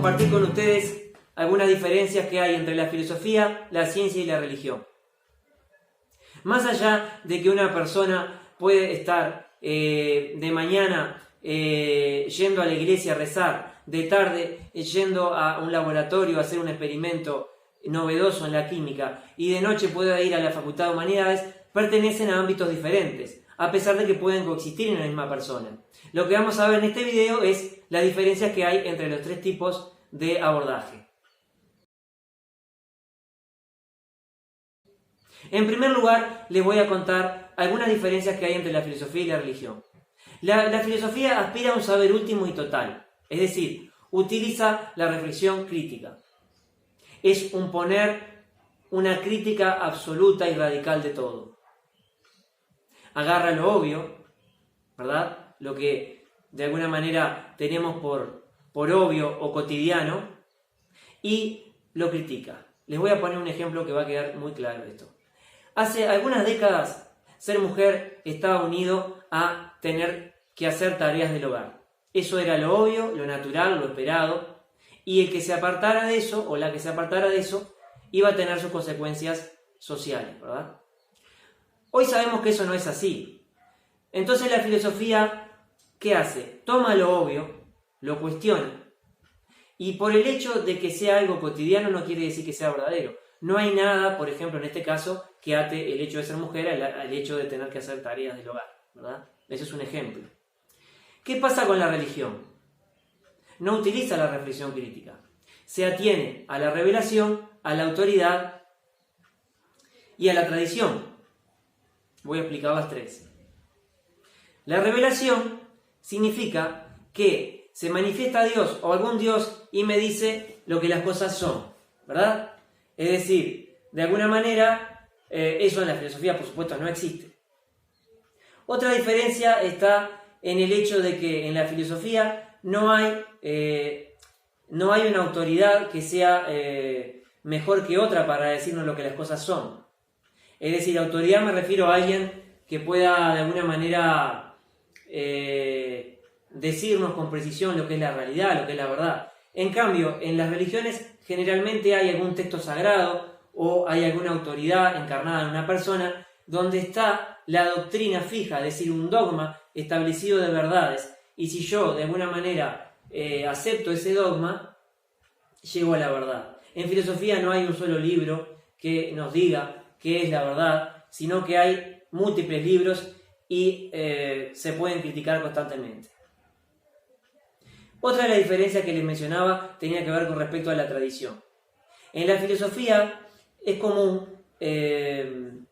compartir con ustedes algunas diferencias que hay entre la filosofía, la ciencia y la religión. Más allá de que una persona puede estar de mañana yendo a la iglesia a rezar, de tarde yendo a un laboratorio a hacer un experimento novedoso en la química y de noche pueda ir a la Facultad de Humanidades, pertenecen a ámbitos diferentes, a pesar de que pueden coexistir en la misma persona. Lo que vamos a ver en este video es las diferencias que hay entre los tres tipos de abordaje. En primer lugar, les voy a contar algunas diferencias que hay entre la filosofía y la religión. La filosofía aspira a un saber último y total, es decir, utiliza la reflexión crítica. Es un poner una crítica absoluta y radical de todo. Agarra lo obvio, ¿verdad? Lo que de alguna manera tenemos por obvio o cotidiano, y lo critica. Les voy a poner un ejemplo que va a quedar muy claro esto. Hace algunas décadas, ser mujer estaba unido a tener que hacer tareas del hogar. Eso era lo obvio, lo natural, lo esperado, y el que se apartara de eso, o la que se apartara de eso, iba a tener sus consecuencias sociales, ¿verdad? Hoy sabemos que eso no es así. Entonces la filosofía, ¿qué hace? Toma lo obvio, lo cuestiona, y por el hecho de que sea algo cotidiano no quiere decir que sea verdadero. No hay nada, por ejemplo, en este caso, que ate el hecho de ser mujer al hecho de tener que hacer tareas del hogar, ¿verdad? Ese es un ejemplo. ¿Qué pasa con la religión? No utiliza la reflexión crítica. Se atiene a la revelación, a la autoridad y a la tradición. Voy a explicar las tres. La revelación significa que se manifiesta Dios o algún Dios y me dice lo que las cosas son, ¿verdad? Es decir, de alguna manera, eso en la filosofía, por supuesto, no existe. Otra diferencia está en el hecho de que en la filosofía no hay una autoridad que sea mejor que otra para decirnos lo que las cosas son. Es decir, autoridad me refiero a alguien que pueda de alguna manera decirnos con precisión lo que es la realidad, lo que es la verdad. En cambio, en las religiones generalmente hay algún texto sagrado o hay alguna autoridad encarnada en una persona donde está la doctrina fija, es decir, un dogma establecido de verdades. Y si yo de alguna manera acepto ese dogma, llego a la verdad. En filosofía no hay un solo libro que nos diga qué es la verdad, sino que hay múltiples libros y se pueden criticar constantemente. Otra de las diferencias que les mencionaba tenía que ver con respecto a la tradición. En la filosofía es común que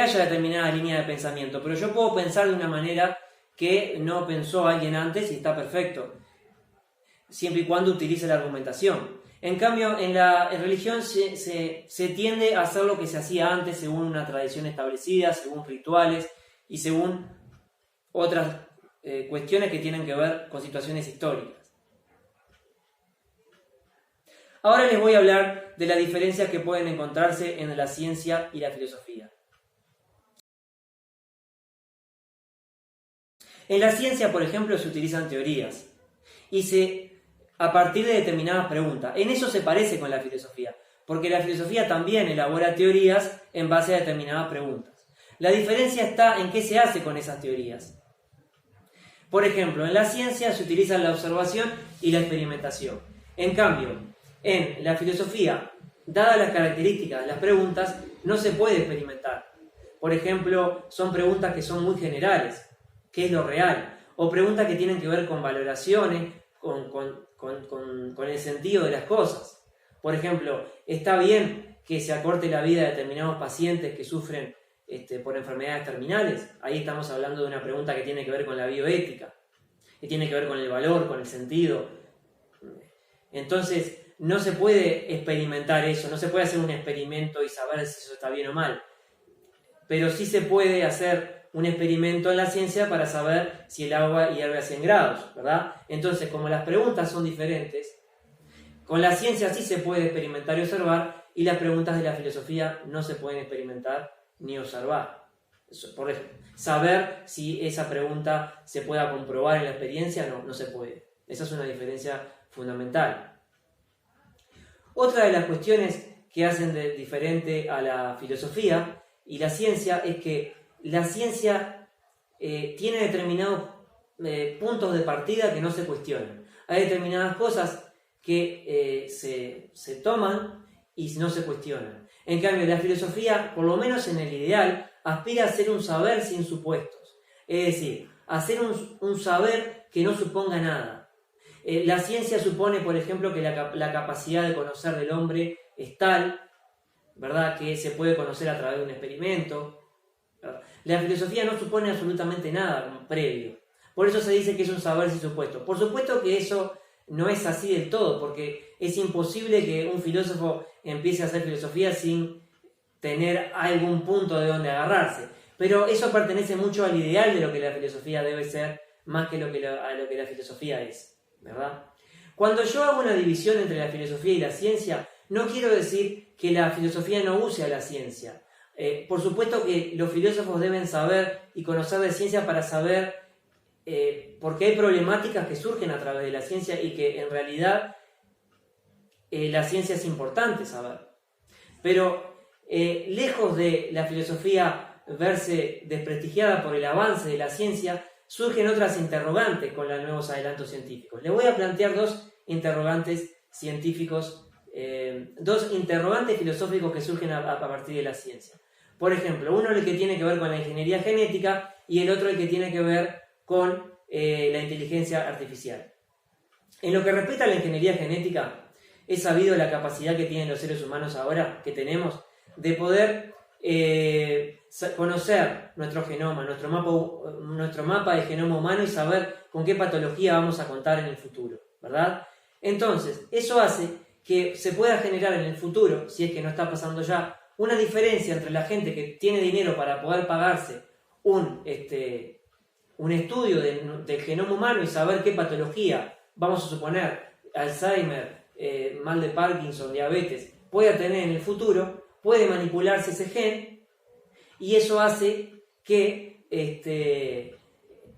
haya determinada línea de pensamiento, pero yo puedo pensar de una manera que no pensó alguien antes y está perfecto, siempre y cuando utilice la argumentación. En cambio, en la religión se tiende a hacer lo que se hacía antes según una tradición establecida, según rituales y según otras cuestiones que tienen que ver con situaciones históricas. Ahora les voy a hablar de las diferencias que pueden encontrarse en la ciencia y la filosofía. En la ciencia, por ejemplo, se utilizan teorías y a partir de determinadas preguntas. En eso se parece con la filosofía, porque la filosofía también elabora teorías en base a determinadas preguntas. La diferencia está en qué se hace con esas teorías. Por ejemplo, en la ciencia se utilizan la observación y la experimentación. En cambio, en la filosofía, dadas las características de las preguntas, no se puede experimentar. Por ejemplo, son preguntas que son muy generales. ¿Qué es lo real? O preguntas que tienen que ver con valoraciones, con el sentido de las cosas. Por ejemplo, ¿está bien que se acorte la vida de determinados pacientes que sufren por enfermedades terminales? Ahí estamos hablando de una pregunta que tiene que ver con la bioética, que tiene que ver con el valor, con el sentido. Entonces, no se puede experimentar eso, no se puede hacer un experimento y saber si eso está bien o mal. Pero sí se puede hacer un experimento en la ciencia para saber si el agua hierve a 100 grados, ¿verdad? Entonces, como las preguntas son diferentes, con la ciencia sí se puede experimentar y observar, y las preguntas de la filosofía no se pueden experimentar ni observar. Por ejemplo, saber si esa pregunta se pueda comprobar en la experiencia, no se puede. Esa es una diferencia fundamental. Otra de las cuestiones que hacen diferente a la filosofía y la ciencia es que la ciencia tiene determinados puntos de partida que no se cuestionan. Hay determinadas cosas que se toman y no se cuestionan. En cambio, la filosofía, por lo menos en el ideal, aspira a ser un saber sin supuestos. Es decir, a ser un saber que no suponga nada. La ciencia supone, por ejemplo, que la capacidad de conocer del hombre es tal, ¿verdad?, que se puede conocer a través de un experimento. La filosofía no supone absolutamente nada previo. Por eso se dice que es un saber sin supuestos. Por supuesto que eso no es así del todo, porque es imposible que un filósofo empiece a hacer filosofía sin tener algún punto de donde agarrarse. Pero eso pertenece mucho al ideal de lo que la filosofía debe ser, más que a lo que la filosofía es, ¿verdad? Cuando yo hago una división entre la filosofía y la ciencia, no quiero decir que la filosofía no use a la ciencia. Por supuesto que los filósofos deben saber y conocer de ciencia para saber porque hay problemáticas que surgen a través de la ciencia y que en realidad la ciencia es importante saber. Pero lejos de la filosofía verse desprestigiada por el avance de la ciencia, surgen otras interrogantes con los nuevos adelantos científicos. Les voy a plantear dos interrogantes científicos, dos interrogantes filosóficos que surgen a partir de la ciencia. Por ejemplo, uno el que tiene que ver con la ingeniería genética y el otro el que tiene que ver con la inteligencia artificial. En lo que respecta a la ingeniería genética, es sabido la capacidad que tienen los seres humanos ahora, que tenemos, de poder conocer nuestro genoma, nuestro mapa de genoma humano y saber con qué patología vamos a contar en el futuro, ¿verdad? Entonces, eso hace que se pueda generar en el futuro, si es que no está pasando ya, una diferencia entre la gente que tiene dinero para poder pagarse un estudio del genoma humano y saber qué patología, vamos a suponer, Alzheimer, mal de Parkinson, diabetes, pueda tener en el futuro, puede manipularse ese gen y eso hace que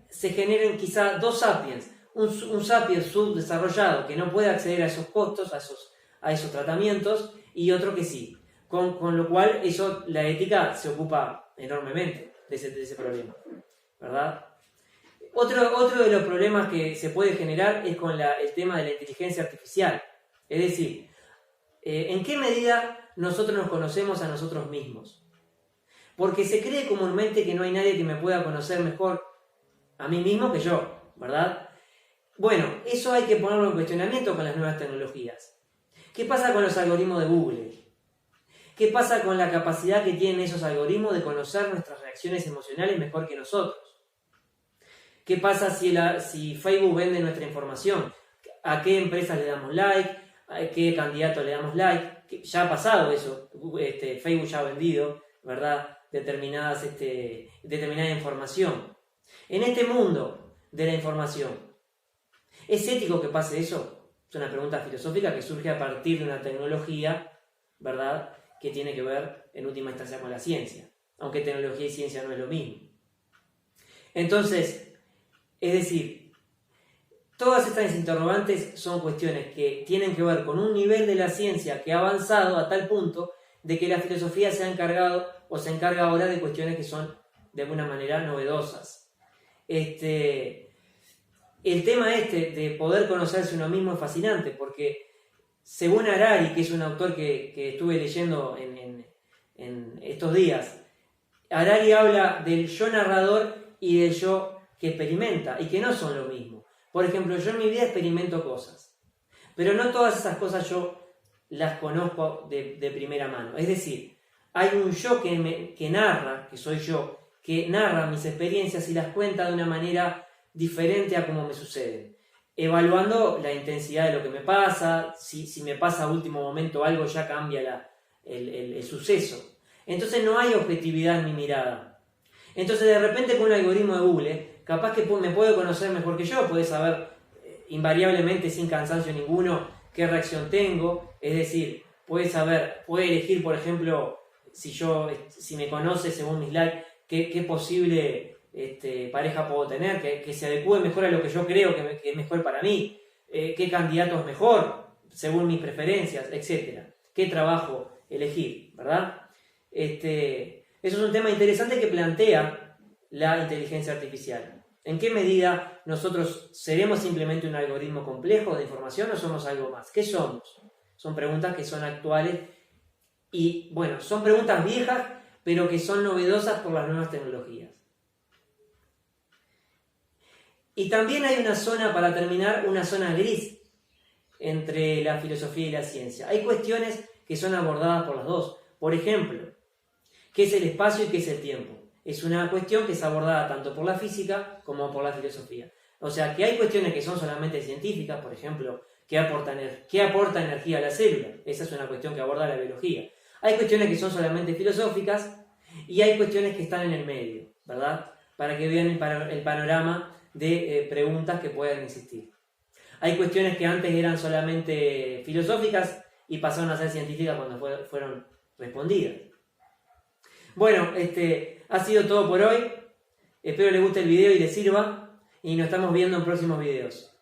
se generen quizá dos sapiens, un sapiens subdesarrollado que no puede acceder a esos costos, a esos tratamientos, y otro que sí. Con lo cual, la ética se ocupa enormemente de ese problema, ¿verdad? Otro de los problemas que se puede generar es con el tema de la inteligencia artificial. Es decir, ¿en qué medida nosotros nos conocemos a nosotros mismos? Porque se cree comúnmente que no hay nadie que me pueda conocer mejor a mí mismo que yo, ¿verdad? Bueno, eso hay que ponerlo en cuestionamiento con las nuevas tecnologías. ¿Qué pasa con los algoritmos de Google? ¿Qué pasa con la capacidad que tienen esos algoritmos de conocer nuestras reacciones emocionales mejor que nosotros? ¿Qué pasa si Facebook vende nuestra información? ¿A qué empresas le damos like? ¿A qué candidato le damos like? Ya ha pasado eso. Facebook ya ha vendido, ¿verdad?, determinada información. En este mundo de la información, ¿es ético que pase eso? Es una pregunta filosófica que surge a partir de una tecnología, ¿verdad?, que tiene que ver en última instancia con la ciencia, aunque tecnología y ciencia no es lo mismo. Entonces, es decir, todas estas interrogantes son cuestiones que tienen que ver con un nivel de la ciencia que ha avanzado a tal punto de que la filosofía se ha encargado o se encarga ahora de cuestiones que son de alguna manera novedosas. El tema de poder conocerse uno mismo es fascinante porque según Harari, que es un autor que estuve leyendo en estos días, Harari habla del yo narrador y del yo que experimenta, y que no son lo mismo. Por ejemplo, yo en mi vida experimento cosas, pero no todas esas cosas yo las conozco de primera mano. Es decir, hay un yo que narra, que soy yo, que narra mis experiencias y las cuenta de una manera diferente a cómo me suceden, evaluando la intensidad de lo que me pasa. Si me pasa a último momento algo, ya cambia el suceso. Entonces no hay objetividad en mi mirada. Entonces de repente con un algoritmo de Google, capaz que me puede conocer mejor que yo, puede saber invariablemente, sin cansancio ninguno, qué reacción tengo. Es decir, puede elegir, por ejemplo, si me conoce según mis likes, qué posible pareja puedo tener, que se adecue mejor a lo que yo creo que es mejor para mí. qué candidato es mejor, según mis preferencias, etc. ¿Qué trabajo elegir? ¿Verdad? Eso es un tema interesante que plantea la inteligencia artificial. ¿En qué medida nosotros seremos simplemente un algoritmo complejo de información o somos algo más? ¿Qué somos? Son preguntas que son actuales y, bueno, son preguntas viejas, pero que son novedosas por las nuevas tecnologías. Y también hay una zona, para terminar, una zona gris entre la filosofía y la ciencia. Hay cuestiones que son abordadas por las dos. Por ejemplo, ¿qué es el espacio y qué es el tiempo? Es una cuestión que es abordada tanto por la física como por la filosofía. O sea, que hay cuestiones que son solamente científicas, por ejemplo, ¿qué aporta energía a la célula? Esa es una cuestión que aborda la biología. Hay cuestiones que son solamente filosóficas y hay cuestiones que están en el medio, ¿verdad? Para que vean el panorama de preguntas que puedan existir. Hay cuestiones que antes eran solamente filosóficas y pasaron a ser científicas cuando fueron respondidas. Bueno, ha sido todo por hoy. Espero les guste el video y les sirva. Y nos estamos viendo en próximos videos.